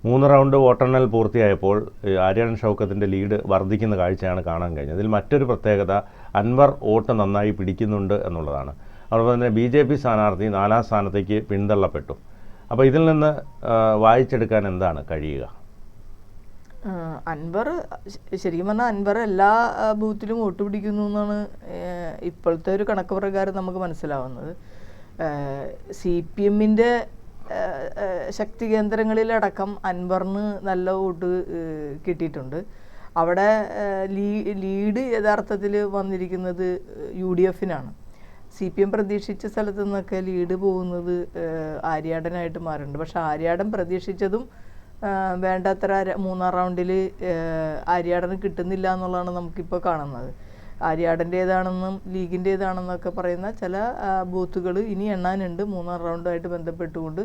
3 round വോട്ടെണ്ണൽ പൂർത്തിയായപ്പോൾ Aryadan ഷൗക്കത്തിൻ്റെ lead വർദ്ധിക്കുന്ന കാഴ്ചയാണ് കാണാൻ കഴിഞ്ഞത്. ഇതിൽ മറ്റൊരു പ്രത്യേകത അൻവർ വോട്ട് നന്നായി പിടിക്കുന്നുണ്ട് എന്നുള്ളതാണ്. അതുപോലെ തന്നെ BJP സ്ഥാനാർത്ഥി 4ാം സ്ഥാനത്തേക്ക് പിന്തള്ളപ്പെട്ടു. അപ്പോൾ ഇതിൽ നിന്ന് വായിച്ചെടുക്കാൻ എന്താണ് കഴിയുക? അൻവർ ശരിക്കും പറഞ്ഞാൽ അൻവർ എല്ലാ ബൂത്തിലും വോട്ട് പിടിക്കുന്നു എന്നാണ് ഇപ്പോഴത്തെ ഒരു കണക്ക് പ്രകാരം നമുക്ക് മനസ്സിലാവുന്നത്. CPM-ൻ്റെ ശക്തി കേന്ദ്രങ്ങളിലടക്കം അൻവറിന് നല്ല വോട്ട് കിട്ടിയിട്ടുണ്ട്. അവിടെ ലീഡ് യഥാർത്ഥത്തിൽ വന്നിരിക്കുന്നത് UDF-നാണ്. CPM പ്രതീക്ഷിച്ച സ്ഥലത്തു നിന്നൊക്കെ ലീഡ് പോകുന്നത് ആര്യാടനായിട്ട് മാറുന്നുണ്ട്. പക്ഷെ ആര്യാടൻ പ്രതീക്ഷിച്ചതും വേണ്ടത്ര 3ാം റൗണ്ടിൽ ആര്യാടന് കിട്ടുന്നില്ല എന്നുള്ളതാണ് നമുക്കിപ്പോൾ കാണുന്നത്. ആര്യാടൻ്റേതാണെന്നും ലീഗിൻ്റേതാണെന്നൊക്കെ പറയുന്ന ചില ബൂത്തുകൾ ഇനി എണ്ണാനുണ്ട്. 3ാം റൗണ്ടുമായിട്ട് ബന്ധപ്പെട്ടുകൊണ്ട്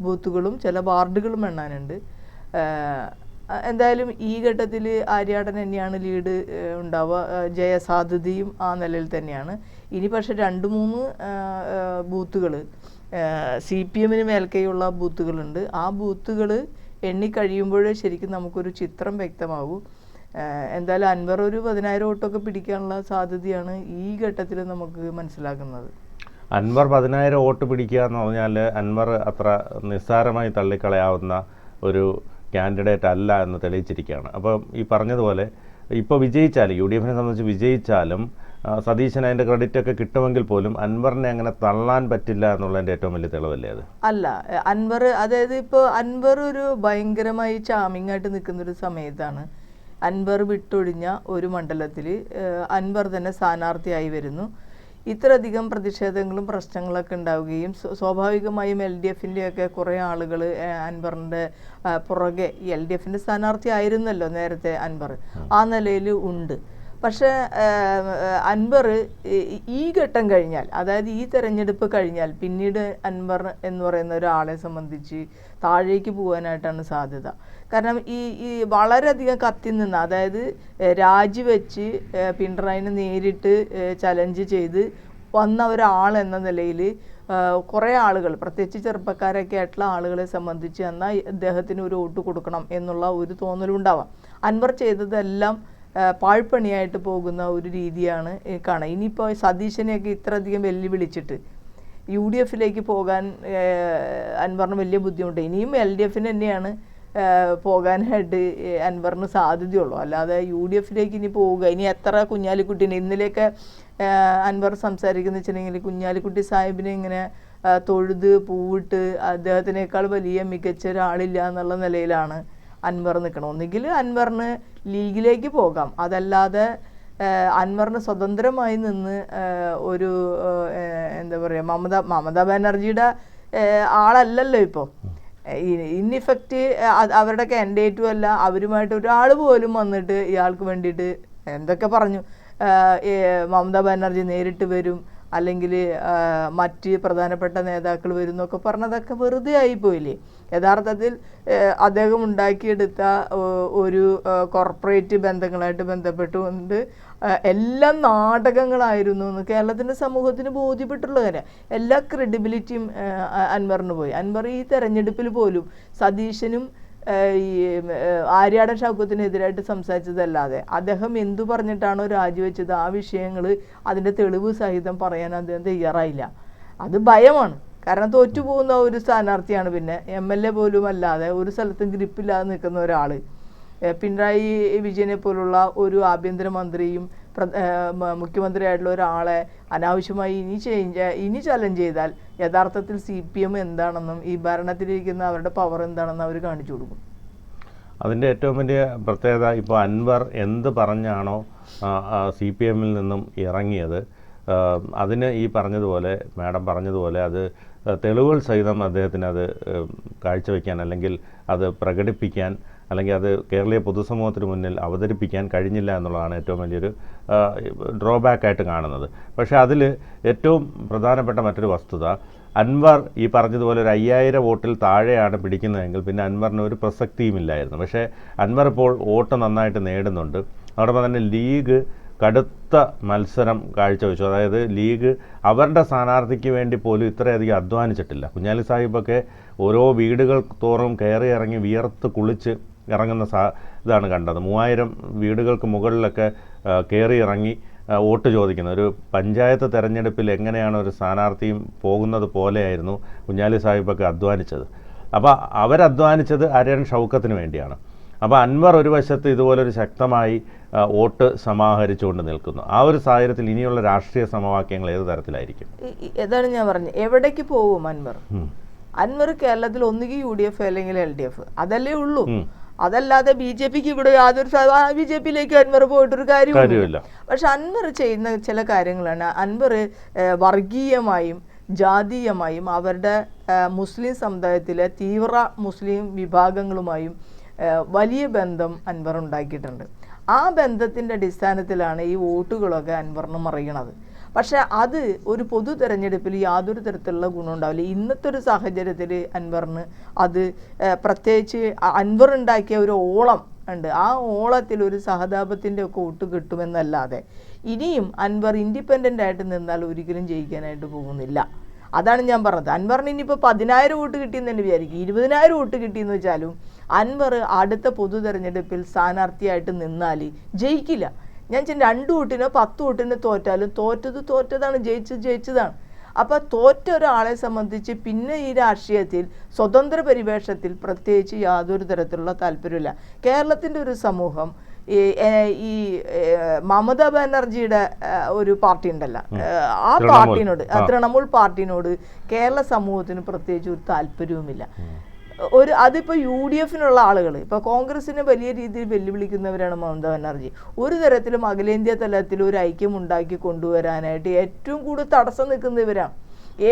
ബൂത്തുകളും ചില വാർഡുകളും എണ്ണാനുണ്ട്. എന്തായാലും ഈ ഘട്ടത്തിൽ ആര്യാടൻ തന്നെയാണ് ലീഡ് ഉണ്ടാവുക. ജയസാധ്യതയും ആ നിലയിൽ തന്നെയാണ്. ഇനി പക്ഷെ 2-3 ബൂത്തുകൾ CPM-ന് മേൽക്കെയുള്ള ബൂത്തുകളുണ്ട്. ആ ബൂത്തുകൾ എണ്ണിക്കഴിയുമ്പോഴേ ശരിക്കും നമുക്കൊരു ചിത്രം വ്യക്തമാകും. എന്തായാലും അൻവർ ഒരു 10,000 വോട്ടൊക്കെ പിടിക്കാനുള്ള സാധ്യതയാണ് ഈ ഘട്ടത്തിൽ നമുക്ക് മനസ്സിലാക്കുന്നത്. അൻവർ 10,000 വോട്ട് പിടിക്കുക എന്ന് പറഞ്ഞാൽ അൻവർ അത്ര നിസ്സാരമായി തള്ളിക്കളയാവുന്ന ഒരു കാൻഡിഡേറ്റ് അല്ല എന്ന് തെളിയിച്ചിരിക്കുകയാണ്. അപ്പോൾ ഈ പറഞ്ഞതുപോലെ ഇപ്പോൾ വിജയിച്ചാലും UDF-നെ സംബന്ധിച്ച് വിജയിച്ചാലും സതീശന് അതിൻ്റെ ക്രെഡിറ്റൊക്കെ കിട്ടുമെങ്കിൽ പോലും അൻവറിനെ അങ്ങനെ തള്ളാൻ പറ്റില്ല എന്നുള്ളതിൻ്റെ ഏറ്റവും വലിയ തെളിവല്ലേ അത്? അല്ല, അൻവർ അതായത് ഇപ്പോൾ അൻവർ ഒരു ഭയങ്കരമായി ചാമിങ് ആയിട്ട് നിൽക്കുന്നൊരു സമയത്താണ് അൻവർ വിട്ടൊഴിഞ്ഞ ഒരു മണ്ഡലത്തിൽ അൻവർ തന്നെ സ്ഥാനാർത്ഥിയായി വരുന്നു. ഇത്രയധികം പ്രതിഷേധങ്ങളും പ്രശ്നങ്ങളൊക്കെ ഉണ്ടാവുകയും സ്വാഭാവികമായും LDF-ൻ്റെയൊക്കെ കുറേ ആളുകൾ അൻവറിൻ്റെ പുറകെ LDF-ൻ്റെ സ്ഥാനാർത്ഥി ആയിരുന്നല്ലോ നേരത്തെ അൻവർ, ആ നിലയിൽ ഉണ്ട്. പക്ഷേ അൻവർ ഈ ഘട്ടം കഴിഞ്ഞാൽ, അതായത് ഈ തെരഞ്ഞെടുപ്പ് കഴിഞ്ഞാൽ പിന്നീട് അൻവർ എന്ന് പറയുന്ന ഒരാളെ സംബന്ധിച്ച് താഴേക്ക് പോകാനായിട്ടാണ് സാധ്യത. കാരണം ഈ വളരെയധികം കത്തി നിന്ന്, അതായത് രാജിവെച്ച് പിണറായിനെ നേരിട്ട് ചലഞ്ച് ചെയ്ത് വന്ന ഒരാൾ എന്ന നിലയിൽ കുറേ ആളുകൾ, പ്രത്യേകിച്ച് ചെറുപ്പക്കാരൊക്കെ ആയിട്ടുള്ള ആളുകളെ സംബന്ധിച്ച് എന്നാൽ ഇദ്ദേഹത്തിന് ഒരു വോട്ട് കൊടുക്കണം എന്നുള്ള ഒരു തോന്നലുണ്ടാവാം. അൻവർ ചെയ്തതെല്ലാം പാഴ്പണിയായിട്ട് പോകുന്ന ഒരു രീതിയാണ് കാണുക. ഇനിയിപ്പോൾ സതീശനെയൊക്കെ ഇത്രയധികം വെല്ലുവിളിച്ചിട്ട് UDF-ലേക്ക് പോകാൻ അൻവറിന് വലിയ ബുദ്ധിമുട്ട്. ഇനിയും LDF-ന് തന്നെയാണ് പോകാനായിട്ട് അൻവറിന് സാധ്യതയുള്ളൂ. അല്ലാതെ UDF-ലേക്ക് ഇനി പോവുക, ഇനി എത്ര കുഞ്ഞാലിക്കുട്ടീനെ ഇന്നലെയൊക്കെ അൻവർ സംസാരിക്കുന്ന വെച്ചിട്ടുണ്ടെങ്കിൽ കുഞ്ഞാലിക്കുട്ടി സാഹിബിനെ ഇങ്ങനെ തൊഴുത് പൂവിട്ട് അദ്ദേഹത്തിനേക്കാൾ വലിയ മികച്ച ഒരാളില്ല എന്നുള്ള നിലയിലാണ് അൻവർ നിൽക്കണം. ഒന്നുകിൽ അൻവറിന് ലീഗിലേക്ക് പോകാം, അതല്ലാതെ അൻവറിന് സ്വതന്ത്രമായി നിന്ന് ഒരു എന്താ പറയുക, മമതാ ബാനർജിയുടെ ആളല്ലല്ലോ ഇപ്പോൾ. ഇൻഇഫക്റ്റ് അവരുടെ കാൻഡിഡേറ്റും അല്ല. അവരുമായിട്ട് ഒരാൾ പോലും വന്നിട്ട് ഇയാൾക്ക് വേണ്ടിയിട്ട് എന്തൊക്കെ പറഞ്ഞു, മമതാ ബാനർജി നേരിട്ട് വരും, അല്ലെങ്കിൽ മറ്റ് പ്രധാനപ്പെട്ട നേതാക്കൾ വരും എന്നൊക്കെ പറഞ്ഞതൊക്കെ വെറുതെ ആയിപ്പോയില്ലേ. യഥാർത്ഥത്തിൽ അദ്ദേഹം ഉണ്ടാക്കിയെടുത്ത ഒരു കോർപ്പറേറ്റ് ബന്ധങ്ങളായിട്ട് ബന്ധപ്പെട്ടുകൊണ്ട് എല്ലാം നാടകങ്ങളായിരുന്നു എന്ന് കേരളത്തിൻ്റെ സമൂഹത്തിന് ബോധ്യപ്പെട്ടുള്ള കാര്യം. എല്ലാ ക്രെഡിബിലിറ്റിയും അൻവറിന് പോയി. അൻവർ ഈ തെരഞ്ഞെടുപ്പിൽ പോലും സതീശനും ഈ ആര്യാടൻ ഷൗക്കത്തിനെതിരായിട്ട് സംസാരിച്ചതല്ലാതെ അദ്ദേഹം എന്തു പറഞ്ഞിട്ടാണോ രാജിവെച്ചത് ആ വിഷയങ്ങൾ അതിൻ്റെ തെളിവ് സഹിതം പറയാൻ അദ്ദേഹം തയ്യാറായില്ല. അത് ഭയമാണ്. കാരണം തോറ്റുപോകുന്ന ഒരു സ്ഥാനാർത്ഥിയാണ്. പിന്നെ MLA പോലും അല്ലാതെ ഒരു സ്ഥലത്തും ഗ്രിപ്പില്ലാതെ നിൽക്കുന്ന ഒരാൾ, പിണറായി വിജയനെ പോലുള്ള ഒരു ആഭ്യന്തരമന്ത്രിയും മുഖ്യമന്ത്രിയായിട്ടുള്ള ഒരാളെ അനാവശ്യമായി ഇനി ചലഞ്ച് ചെയ്താൽ യഥാർത്ഥത്തിൽ CPM എന്താണെന്നും ഈ ഭരണത്തിലിരിക്കുന്ന അവരുടെ പവർ എന്താണെന്നും അവർ കാണിച്ചു കൊടുക്കും. അതിൻ്റെ ഏറ്റവും വലിയ പ്രത്യേകത ഇപ്പോൾ അൻവർ എന്ത് പറഞ്ഞാണോ CPM-ൽ നിന്നും ഇറങ്ങിയത്, അതിന് ഈ പറഞ്ഞതുപോലെ മാഡം പറഞ്ഞതുപോലെ അത് തെളിവുകൾ സഹിതം അദ്ദേഹത്തിന് അത് കാഴ്ചവെക്കാൻ, അല്ലെങ്കിൽ അത് പ്രകടിപ്പിക്കാൻ, അല്ലെങ്കിൽ അത് കേരളീയ പൊതുസമൂഹത്തിന് മുന്നിൽ അവതരിപ്പിക്കാൻ കഴിഞ്ഞില്ല എന്നുള്ളതാണ് ഏറ്റവും വലിയൊരു ഡ്രോബാക്കായിട്ട് കാണുന്നത്. പക്ഷേ അതിൽ ഏറ്റവും പ്രധാനപ്പെട്ട മറ്റൊരു വസ്തുത, അൻവർ ഈ പറഞ്ഞതുപോലെ ഒരു 5000 വോട്ടിൽ താഴെയാണ് പിടിക്കുന്നതെങ്കിൽ പിന്നെ അൻവറിന് ഒരു പ്രസക്തിയും ഇല്ലായിരുന്നു. പക്ഷേ അൻവർ ഇപ്പോൾ വോട്ട് നന്നായിട്ട് നേടുന്നുണ്ട്. അതോടൊപ്പം തന്നെ ലീഗ് കടുത്ത മത്സരം കാഴ്ചവെച്ചു. അതായത് ലീഗ് അവരുടെ സ്ഥാനാർത്ഥിക്ക് വേണ്ടി പോലും ഇത്രയധികം അധ്വാനിച്ചിട്ടില്ല. കുഞ്ഞാലി സാഹിബൊക്കെ ഓരോ വീടുകൾ തോറും കയറി ഇറങ്ങി വിയർത്ത് കുളിച്ച് ഇറങ്ങുന്ന ഇതാണ് കണ്ടത്. 3000 വീടുകൾക്ക് മുകളിലൊക്കെ കയറി ഇറങ്ങി വോട്ട് ചോദിക്കുന്ന ഒരു പഞ്ചായത്ത് തെരഞ്ഞെടുപ്പിൽ എങ്ങനെയാണ് ഒരു സ്ഥാനാർത്ഥിയും പോകുന്നത് പോലെയായിരുന്നു കുഞ്ഞാലി സാഹിബൊക്കെ അധ്വാനിച്ചത്. അപ്പോൾ അവരധ്വാനിച്ചത് അരയൻ ഷൗക്കത്തിന് വേണ്ടിയാണ്. അപ്പോൾ അൻവർ ഒരു വശത്ത് ഇതുപോലൊരു ശക്തമായി വോട്ട് സമാഹരിച്ചുകൊണ്ട് നിൽക്കുന്നു. ആ ഒരു സാഹചര്യത്തിൽ ഇനിയുള്ള രാഷ്ട്രീയ സമവാക്യങ്ങൾ ഏത് തരത്തിലായിരിക്കും? ഏതാണ് ഞാൻ പറഞ്ഞത്, എവിടേക്ക് പോകും അൻവർ? അൻവർ കേരളത്തിൽ ഒന്നുകിൽ UDF അല്ലെങ്കിൽ LDF, അതല്ലേ ഉള്ളൂ. അതല്ലാതെ BJPക്ക് ഇവിടെ യാതൊരു BJPയിലേക്ക് അൻവർ പോയിട്ടൊരു കാര്യമില്ല. പക്ഷെ അൻവർ ചെയ്യുന്ന ചില കാര്യങ്ങളാണ്. അൻവർ വർഗീയമായും ജാതീയമായും അവരുടെ മുസ്ലിം സമുദായത്തിലെ തീവ്ര മുസ്ലിം വിഭാഗങ്ങളുമായും വലിയ ബന്ധം അൻവർ ഉണ്ടാക്കിയിട്ടുണ്ട്. ആ ബന്ധത്തിൻ്റെ അടിസ്ഥാനത്തിലാണ് ഈ വോട്ടുകളൊക്കെ അൻവറിന് മറിയണത്. പക്ഷെ അത് ഒരു പൊതു തെരഞ്ഞെടുപ്പിൽ യാതൊരു തരത്തിലുള്ള ഗുണം ഉണ്ടാവില്ല. ഇന്നത്തെ ഒരു സാഹചര്യത്തിൽ അൻവറിന് അത് പ്രത്യേകിച്ച് അൻവർ ഉണ്ടാക്കിയ ഒരു ഓളം ഉണ്ട്. ആ ഓളത്തിൽ ഒരു സഹതാപത്തിൻ്റെ ഒക്കെ വോട്ട് കിട്ടുമെന്നല്ലാതെ ഇനിയും അൻവർ ഇൻഡിപെൻഡൻ്റ് ആയിട്ട് നിന്നാൽ ഒരിക്കലും ജയിക്കാനായിട്ട് പോകുന്നില്ല. അതാണ് ഞാൻ പറഞ്ഞത്. അൻവറിന് ഇനിയിപ്പോൾ 10,000 വോട്ട് കിട്ടിയെന്ന് തന്നെ വിചാരിക്കും, 20,000 വോട്ട് കിട്ടിയെന്ന് വെച്ചാലും അൻവർ അടുത്ത പൊതു തെരഞ്ഞെടുപ്പിൽ സ്ഥാനാർത്ഥിയായിട്ട് നിന്നാൽ ജയിക്കില്ല. ഞാൻ 2 വോട്ടിനോ 10 വോട്ടിനോ തോറ്റാലും തോറ്റതാണ്, ജയിച്ചതാണ്. അപ്പോൾ തോറ്റ ഒരാളെ സംബന്ധിച്ച് പിന്നെ ഈ രാഷ്ട്രീയത്തിൽ സ്വതന്ത്ര പരിവേഷത്തിൽ പ്രത്യേകിച്ച് യാതൊരു തരത്തിലുള്ള താല്പര്യമില്ല. കേരളത്തിൻ്റെ ഒരു സമൂഹം ഈ മമതാ ബാനർജിയുടെ ഒരു പാർട്ടി ഉണ്ടല്ലോ, ആ പാർട്ടിനോട്, തൃണമൂൽ പാർട്ടിനോട് കേരള സമൂഹത്തിന് പ്രത്യേകിച്ച് ഒരു താല്പര്യവുമില്ല. അതിപ്പോൾ UDFനുള്ള ആളുകൾ, ഇപ്പോൾ കോൺഗ്രസിനെ വലിയ രീതിയിൽ വെല്ലുവിളിക്കുന്നവരാണ് മമതാ ബാനർജി. ഒരു തരത്തിലും അഖിലേന്ത്യാ തലത്തിൽ ഒരു ഐക്യം ഉണ്ടാക്കി കൊണ്ടുവരാനായിട്ട് ഏറ്റവും കൂടുതൽ തടസ്സം നിൽക്കുന്നവരാണ്.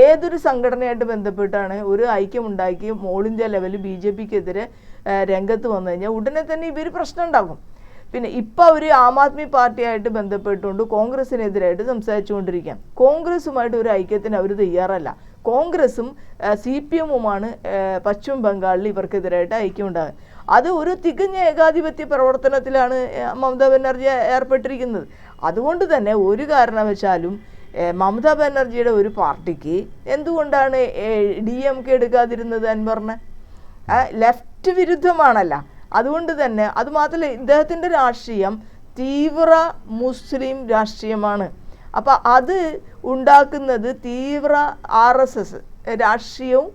ഏതൊരു സംഘടനയായിട്ട് ബന്ധപ്പെട്ടാണ് ഒരു ഐക്യം ഉണ്ടാക്കി ഓൾ ഇന്ത്യ ലെവലിൽ BJPക്കെതിരെ രംഗത്ത് വന്നു കഴിഞ്ഞാൽ ഉടനെ തന്നെ ഇവർ പ്രശ്നം ഉണ്ടാകും. പിന്നെ ഇപ്പോൾ അവർ ആം ആദ്മി പാർട്ടിയായിട്ട് ബന്ധപ്പെട്ടുകൊണ്ട് കോൺഗ്രസിനെതിരായിട്ട് സംസാരിച്ചുകൊണ്ടിരിക്കുകയാണ്. കോൺഗ്രസുമായിട്ട് ഒരു ഐക്യത്തിന് അവർ തയ്യാറല്ല. കോൺഗ്രസും CPM-ഉമാണ് പശ്ചിമ ബംഗാളിൽ ഇവർക്കെതിരായിട്ട് ഐക്യം ഉണ്ടാകുന്നത്. അത് ഒരു തികഞ്ഞ ഏകാധിപത്യ പ്രവർത്തനത്തിലാണ് മമതാ ബാനർജി ഏർപ്പെട്ടിരിക്കുന്നത്. അതുകൊണ്ട് തന്നെ ഒരു കാരണവശാലും മമതാ ബാനർജിയുടെ ഒരു പാർട്ടിക്ക് എന്തുകൊണ്ടാണ് DMK എടുക്കാതിരുന്നത്? അൻവറിനെ ലെഫ്റ്റ് വിരുദ്ധമാണല്ല. അതുകൊണ്ട് തന്നെ അതുമാത്രമല്ല, ഇദ്ദേഹത്തിൻ്റെ രാഷ്ട്രീയം തീവ്ര മുസ്ലിം രാഷ്ട്രീയമാണ്. അപ്പോൾ അത് ഉണ്ടാക്കുന്നത് തീവ്ര RSS രാഷ്ട്രീയവും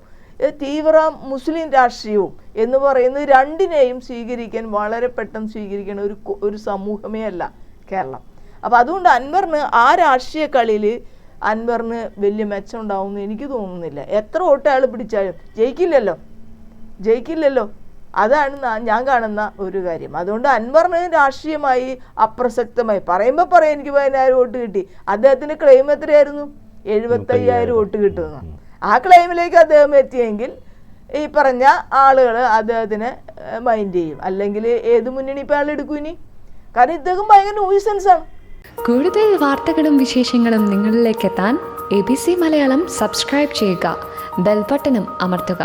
തീവ്ര മുസ്ലിം രാഷ്ട്രീയവും എന്ന് പറയുന്നത് രണ്ടിനെയും സ്വീകരിക്കാൻ വളരെ പെട്ടെന്ന് സ്വീകരിക്കുന്ന ഒരു സമൂഹമേ അല്ല കേരളം. അപ്പോൾ അതുകൊണ്ട് അൻവറിന് ആ രാഷ്ട്രീയ കളിയിൽ അൻവറിന് വലിയ മെച്ചം ഉണ്ടാവുമെന്ന് എനിക്ക് തോന്നുന്നില്ല. എത്ര വോട്ട് അയാൾ പിടിച്ചാലും ജയിക്കില്ലല്ലോ. അതാണ് ഞാൻ കാണുന്ന ഒരു കാര്യം. അതുകൊണ്ട് അൻവറിന് രാഷ്ട്രീയമായി അപ്രസക്തമായി പറയുമ്പോൾ പറയാം എനിക്ക് 10,000 വോട്ട് കിട്ടി. അദ്ദേഹത്തിന് ക്ലെയിം എത്രയായിരുന്നു? 75,000 വോട്ട് കിട്ടുന്നു. ആ ക്ലെയിമിലേക്ക് അദ്ദേഹം എത്തിയെങ്കിൽ ഈ പറഞ്ഞ ആളുകൾ അദ്ദേഹത്തിന് മൈൻഡ് ചെയ്യും. അല്ലെങ്കിൽ ഏത് മുന്നണി ഇപ്പോൾ അയാൾ എടുക്കും ഇനി? കാരണം ഇദ്ദേഹം ഭയങ്കര ന്യൂസൻസാണ്. കൂടുതൽ വാർത്തകളും വിശേഷങ്ങളും നിങ്ങളിലേക്ക് എത്താൻ ABC മലയാളം സബ്സ്ക്രൈബ് ചെയ്യുക, ബെൽ ബട്ടണും അമർത്തുക.